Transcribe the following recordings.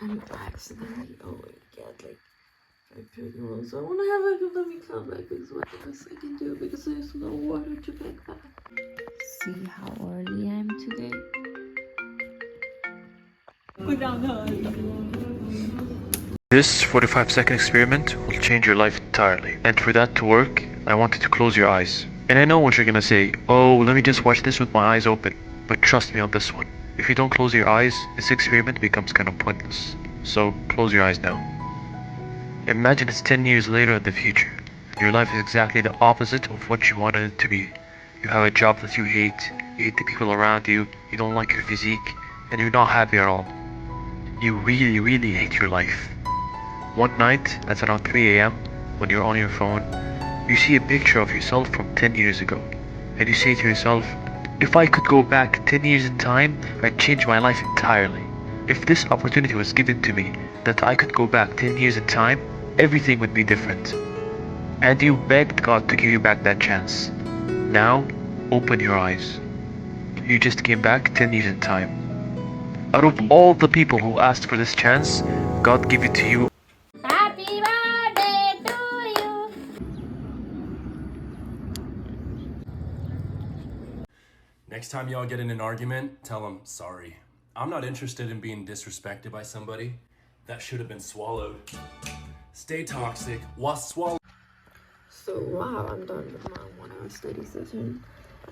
and accidentally, oh my god, like, I pretty well. So I want to have like a let me come back because what the best I can do because there's no water to make that. See how early I am today? This 45-second experiment will change your life entirely. And for that to work, I want you to close your eyes. And I know what you're gonna say, oh, let me just watch this with my eyes open. But trust me on this one. If you don't close your eyes, this experiment becomes kind of pointless. So close your eyes now. Imagine it's 10 years later in the future. Your life is exactly the opposite of what you wanted it to be. You have a job that you hate the people around you, you don't like your physique, and you're not happy at all. You really, really hate your life. One night, at around 3 a.m., when you're on your phone, you see a picture of yourself from 10 years ago. And you say to yourself, if I could go back 10 years in time, I'd change my life entirely. If this opportunity was given to me, that I could go back 10 years in time, everything would be different. And you begged God to give you back that chance. Now, open your eyes. You just came back 10 years in time. Out of all the people who asked for this chance, God gave it to you. Happy birthday to you. Next time y'all get in an argument, tell them sorry. I'm not interested in being disrespected by somebody. That should have been swallowed. Stay toxic while swallowing. So wow, I'm done with my 1 hour study session.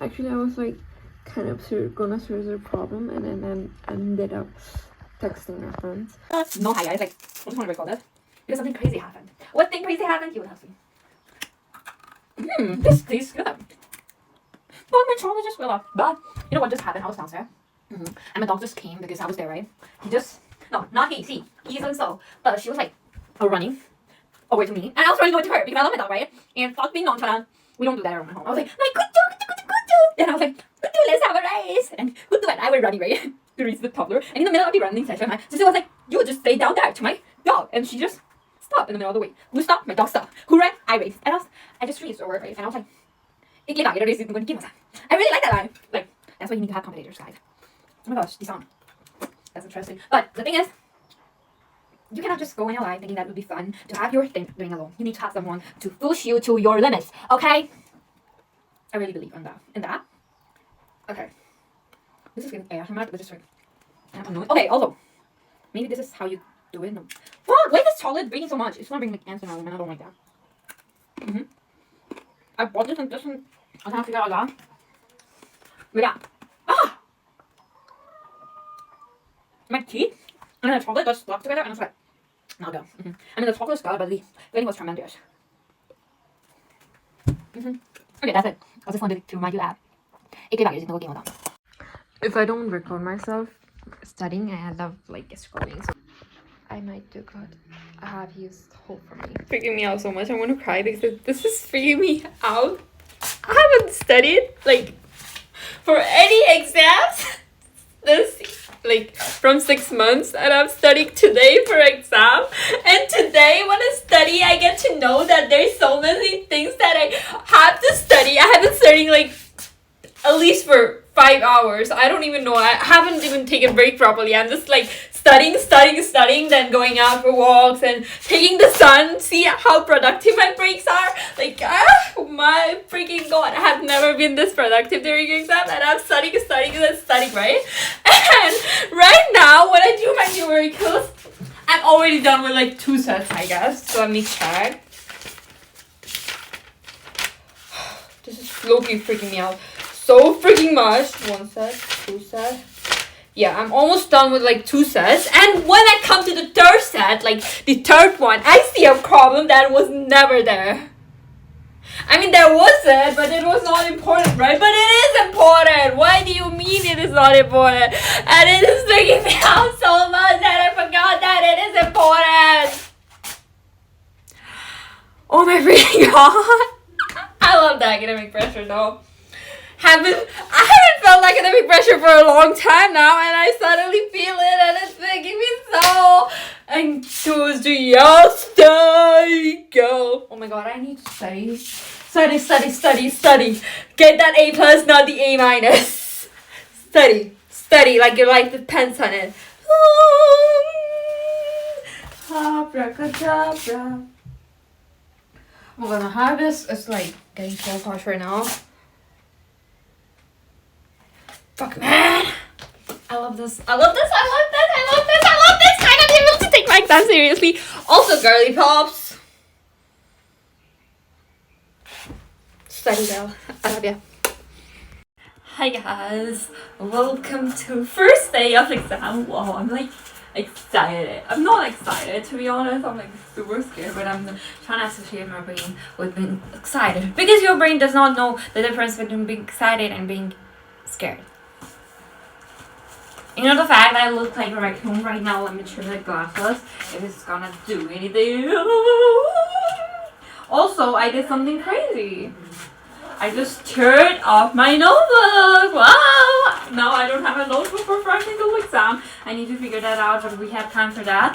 Actually, I was like kind of gonna search a problem and then ended up texting my friends. No, hi guys. Like, I just want to record this because something crazy happened. What thing crazy happened? You would have seen. This tastes good. But my chocolate just fell off. But you know what just happened? I was downstairs. And my dog just came because I was there, right? He just not he. He isn't so. But she was like running away from me, and I was running away to her because I love my dog, right? And fuck being nonchalant. We don't do that around my home. I was like, good dog, good dog, good dog. Then I was like, good dog, let's have a race. And good dog and I were running, right? To reach the toddler. And in the middle of the running session, my sister was like, you just stay down there to my dog. And she just stopped in the middle of the way. Who stopped? My dog stopped. Who ran? I raced. And I just raced over, right? And I was like, I really like that line. Like, that's why you need to have competitors, guys. Oh my gosh, this song. That's interesting. But the thing is, you cannot just go in your life thinking that would be fun to have your thing doing alone. You need to have someone to push you to your limits, okay? I really believe in that. Okay. This is getting air. I'm not just like, okay, also, maybe this is how you do it. No. Fuck, why is this chocolate breaking so much? It's not bringing like ants around, and I don't like that. I bought this and this one. I can't figure out that. But yeah. Ah! My teeth and the chocolate got stuck together and I was like, now go. I mean, the chocolate was good, but the feeling was tremendous. Okay, that's it. I just wanted to remind you that. If I don't record myself studying, I love like scrolling. So I might do God. I have used hope for me. Freaking me out so much. I want to cry because this is freaking me out. I haven't studied like for any exams this like from 6 months, and I'm studying today for exam. And today when I study, I get to know that there's so many things that I have to study. I have been studying like at least for 5 hours. I don't even know. I haven't even taken a break properly. I'm just like studying, then going out for walks and taking the sun. See how productive my breaks are? Like, my freaking God. I have never been this productive during exam, and I'm studying, right? And right now, when I do my numericals, I'm already done with like 2 sets, I guess. So let me check. This is low-key freaking me out so freaking much. 1 set, 2 set. Yeah, I'm almost done with like 2 sets. And when I come to the 3rd set, like the 3rd one, I see a problem that was never there. I mean, there was it, but it was not important, right? But it is important. Why do you mean it is not important? And it is making me out so much that I forgot that it is important. Oh my freaking God. I love the academic pressure though. I haven't felt academic pressure for a long time now, and I suddenly feel it, and it's making me so enthusiastic. Girl. Oh my God, I need to study. Get that A+, not the A-. Study, like your life depends on it. Abracadabra. I'm gonna have this. It's like getting so hot right now. Fuck, man. I love this. I love this. I love this. I love this. I love this. I don't even have to take my exam seriously. Also, girly pops. Study girl. I love ya. Hi guys. Welcome to first day of exam. Wow, I'm like excited. I'm not excited to be honest. I'm like super scared, but I'm trying to associate my brain with being excited because your brain does not know the difference between being excited and being scared. You know the fact that I look like a raccoon right now, let me turn my glasses if it's gonna do anything. Also, I did something crazy. I just turned off my notebook. Wow! Now I don't have a notebook for every single exam. I need to figure that out, but we have time for that.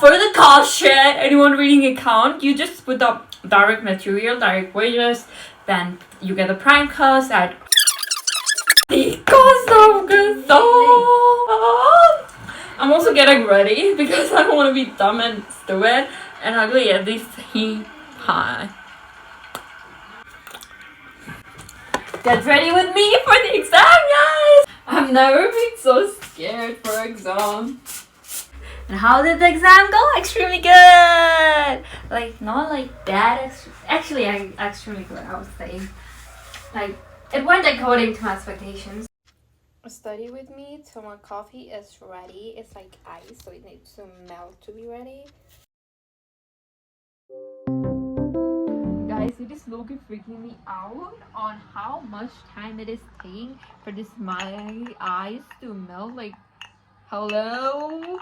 For the cost sheet, anyone reading account, you just put the direct material, direct wages, then you get the prime cost at I'm also getting ready because I don't want to be dumb and stupid and ugly at this high. Get ready with me for the exam, guys! I've never been so scared for exam. And how did the exam go? Extremely good! Like, not like that. Actually, extremely good, I would say. Like, it went according to my expectations. Study with me till my coffee is ready. It's like ice, so it needs to melt to be ready. Guys, it is looking freaking me out on how much time it is taking for this my ice to melt. Like, hello?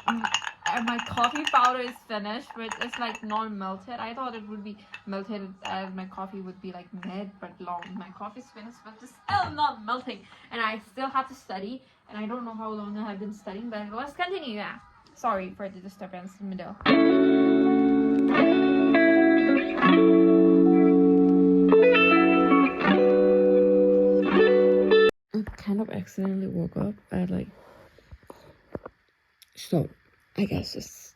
And my coffee powder is finished, but it's like not melted. I thought it would be melted as my coffee would be like mid, but long. My coffee's finished, but it's still not melting. And I still have to study, and I don't know how long I have been studying, but let's continue. Yeah. Sorry for the disturbance in the middle. I kind of accidentally woke up at like, so I guess it's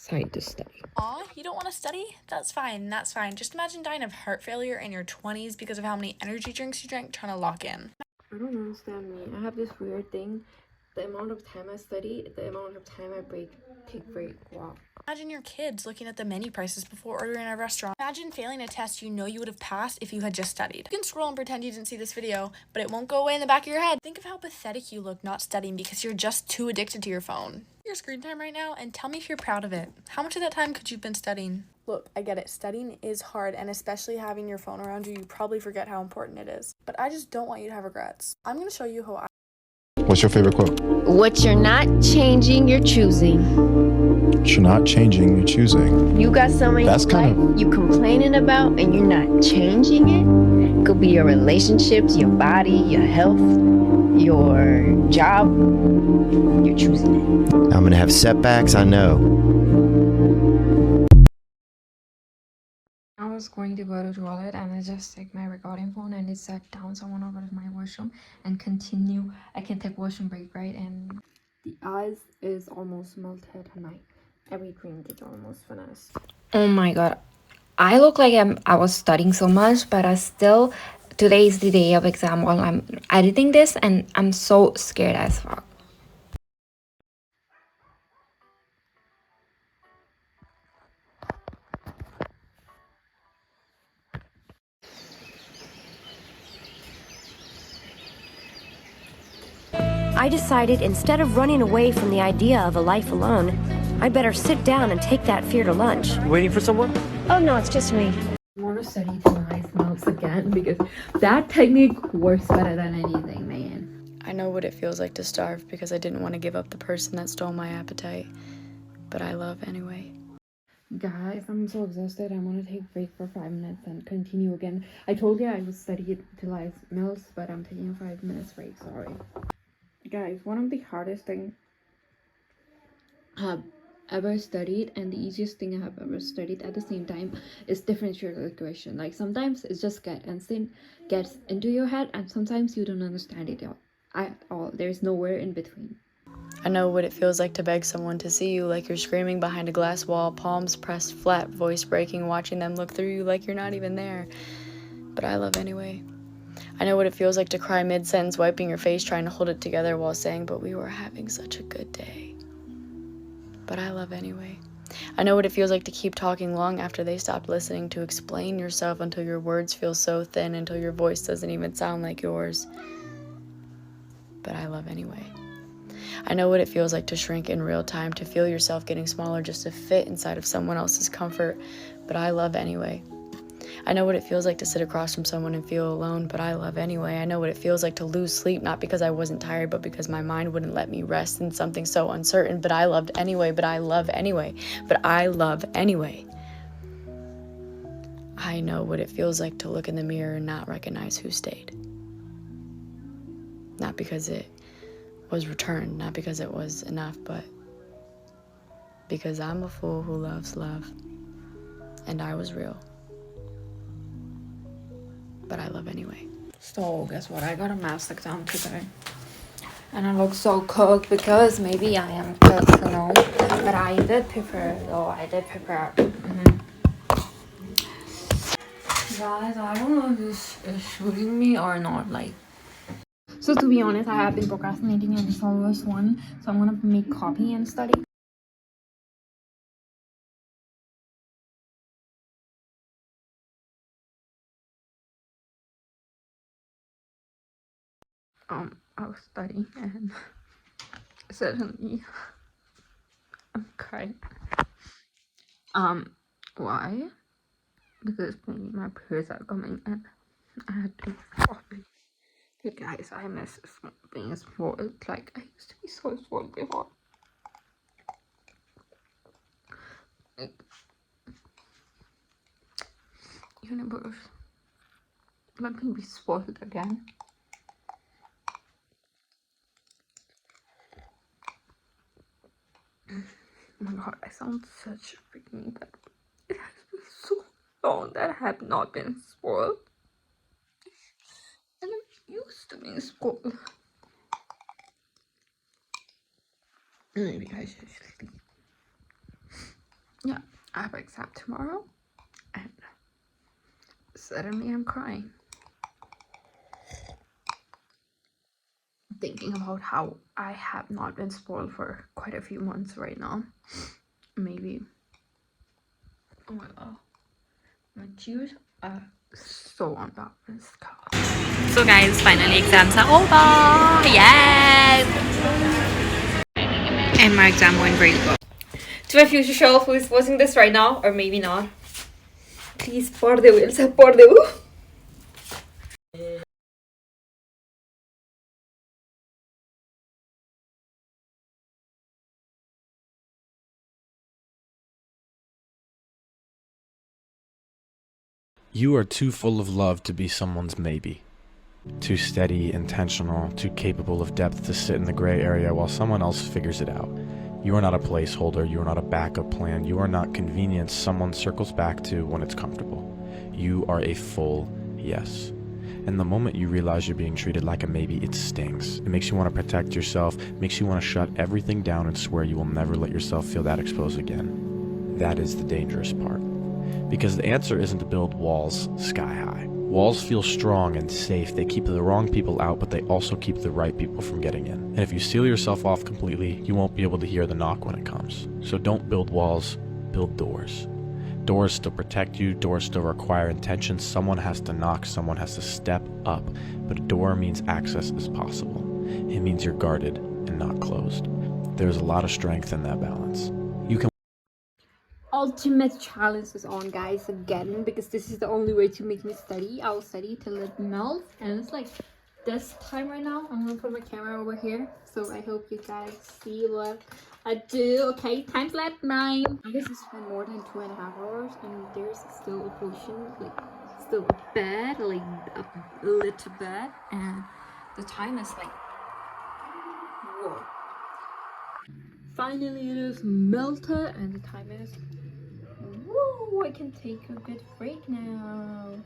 time to study. Aw, you don't want to study? That's fine, that's fine. Just imagine dying of heart failure in your 20s because of how many energy drinks you drank trying to lock in. I don't understand me. I have this weird thing. The amount of time I study, the amount of time I take break. Wow. Imagine your kids looking at the menu prices before ordering at a restaurant. Imagine failing a test you know you would have passed if you had just studied. You can scroll and pretend you didn't see this video, but it won't go away in the back of your head. Think of how pathetic you look not studying because you're just too addicted to your phone. Your screen time right now and tell me if you're proud of it. How much of that time could you have been studying? Look, I get it. Studying is hard, and especially having your phone around you, you probably forget how important it is. But I just don't want you to have regrets. I'm going to show you how I... What's your favorite quote? What you're not changing, you're choosing. What you're not changing, you're choosing. You got something That's kind you complaining about and you're not changing it. Could be your relationships, your body, your health, your job. You're choosing it. I'm gonna have setbacks, I know. I was going to go to the toilet and I just take my recording phone and it sat down, so I want to go to my washroom and continue. I can take washroom break, right? And the ice is almost melted and my every drink is almost finished. Oh my god, I look like I was studying so much, but today is the day of exam while I'm editing this and I'm so scared as fuck. I decided instead of running away from the idea of a life alone, I'd better sit down and take that fear to lunch. Waiting for someone? Oh no, it's just me. I want to study till my eyes melts again because that technique works better than anything, man. I know what it feels like to starve because I didn't want to give up the person that stole my appetite, but I love anyway. Guys, I'm so exhausted. I want to take a break for 5 minutes and continue again. I told you I would study till I melts, but I'm taking a 5 minutes break. Sorry. Guys, one of the hardest things I've ever studied and the easiest thing I have ever studied at the same time is differential equation. Like sometimes it's just gets into your head and sometimes you don't understand it at all. There's nowhere in between. I know what it feels like to beg someone to see you like you're screaming behind a glass wall, palms pressed flat, voice breaking, watching them look through you like you're not even there. But I love anyway. I know what it feels like to cry mid-sentence, wiping your face, trying to hold it together while saying, but we were having such a good day. But I love anyway. I know what it feels like to keep talking long after they stopped listening, to explain yourself until your words feel so thin, until your voice doesn't even sound like yours. But I love anyway. I know what it feels like to shrink in real time, to feel yourself getting smaller just to fit inside of someone else's comfort, but I love anyway. I know what it feels like to sit across from someone and feel alone, but I love anyway. I know what it feels like to lose sleep, not because I wasn't tired, but because my mind wouldn't let me rest in something so uncertain, but I loved anyway, but I love anyway, but I love anyway. I know what it feels like to look in the mirror and not recognize who stayed. Not because it was returned, not because it was enough, but because I'm a fool who loves love, and I was real. But I love anyway. So guess what? I got a maths exam today. And I look so cooked because maybe I am cooked, you know. But I did prepare though. I did prepare. Guys, I don't know if this is shooting me or not. Like, so to be honest, I have been procrastinating and it's always one. So I'm gonna make copy and study. I was studying and suddenly I'm crying. Why? Because maybe my peers are coming and I had to copy. But guys, I miss being spoiled. Like, I used to be so spoiled before. Like, universe, let me be spoiled again. Oh my god, I sound such a freaking bad. It has been so long that I have not been spoiled. And I'm used to being spoiled. Maybe I should sleep. Yeah, I have an exam tomorrow. And suddenly I'm crying. Thinking about how I have not been spoiled for quite a few months right now. Maybe. Oh my god. My tears are so unbalanced. So guys, finally exams are over. Yes! And my exam went very good. To my future self who is watching this right now, or maybe not, please, por Dios, por Dios. You are too full of love to be someone's maybe. Too steady, intentional, too capable of depth to sit in the gray area while someone else figures it out. You are not a placeholder, you are not a backup plan, you are not convenience someone circles back to when it's comfortable. You are a full yes. And the moment you realize you're being treated like a maybe, it stings. It makes you want to protect yourself, makes you want to shut everything down and swear you will never let yourself feel that exposed again. That is the dangerous part. Because the answer isn't to build walls sky high. Walls feel strong and safe. They keep the wrong people out, but they also keep the right people from getting in. And if you seal yourself off completely, you won't be able to hear the knock when it comes. So don't build walls, build doors. Doors still protect you, doors still require intention. Someone has to knock, someone has to step up. But a door means access is possible. It means you're guarded and not closed. There's a lot of strength in that balance. You can Ultimate challenge is on, guys, again, because this is the only way to make me study. I'll study till it melts, and it's like this time right now. I'm gonna put my camera over here, so I hope you guys see what I do. Okay, time's left 9. I guess it's been more than 2.5 hours, and there's still a portion, like still a bed, like a little bed, and the time is like, whoa. Finally, it is melted, and the time is, woo, I can take a good break now.